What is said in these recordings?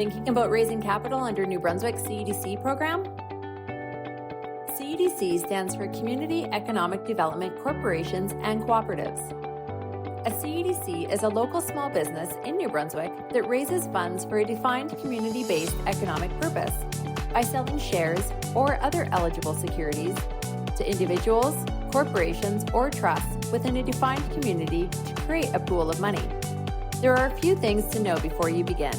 Thinking about raising capital under New Brunswick's CEDC program? CEDC stands for Community Economic Development Corporations and Cooperatives. A CEDC is a local small business in New Brunswick that raises funds for a defined community-based economic purpose by selling shares or other eligible securities to individuals, corporations, or trusts within a defined community to create a pool of money. There are a few things to know before you begin.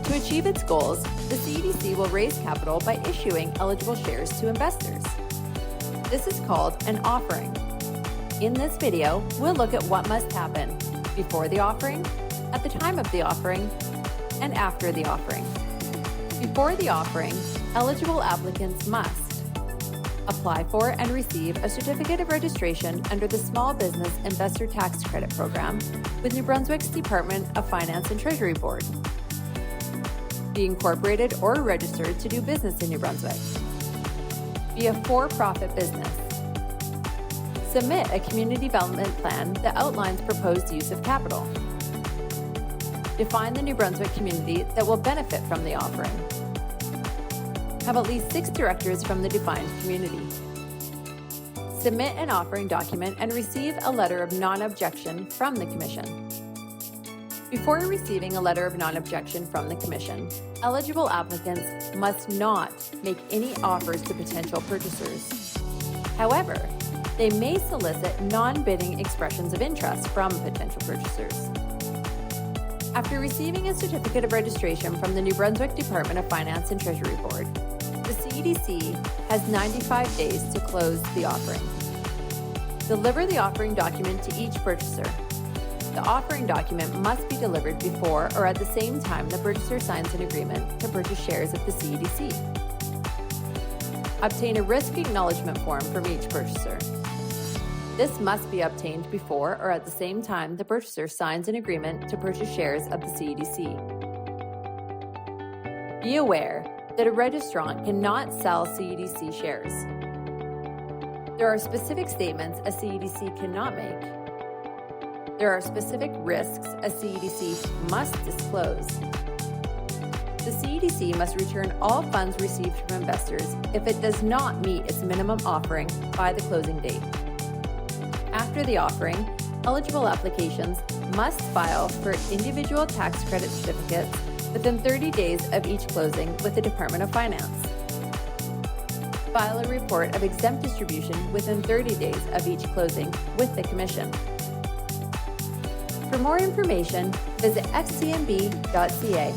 To achieve its goals, the CEDC will raise capital by issuing eligible shares to investors. This is called an offering. In this video, we'll look at what must happen before the offering, at the time of the offering, and after the offering. Before the offering, eligible applicants must apply for and receive a certificate of registration under the Small Business Investor Tax Credit Program with New Brunswick's Department of Finance and Treasury Board. Be incorporated or registered to do business in New Brunswick. Be a for-profit business. Submit a community development plan that outlines proposed use of capital. Define the New Brunswick community that will benefit from the offering. Have at least 6 directors from the defined community. Submit an offering document and receive a letter of non-objection from the Commission. Before receiving a letter of non-objection from the Commission, eligible applicants must not make any offers to potential purchasers. However, they may solicit non-bidding expressions of interest from potential purchasers. After receiving a certificate of registration from the New Brunswick Department of Finance and Treasury Board, the CEDC has 95 days to close the offering. Deliver the offering document to each purchaser. The offering document must be delivered before or at the same time the purchaser signs an agreement to purchase shares of the CEDC. Obtain a risk acknowledgement form from each purchaser. This must be obtained before or at the same time the purchaser signs an agreement to purchase shares of the CEDC. Be aware that a registrant cannot sell CEDC shares. There are specific statements a CEDC cannot make. There are specific risks a CEDC must disclose. The CEDC must return all funds received from investors if it does not meet its minimum offering by the closing date. After the offering, eligible applications must file for individual tax credit certificates within 30 days of each closing with the Department of Finance. File a report of exempt distribution within 30 days of each closing with the Commission. For more information, visit xcmb.ca.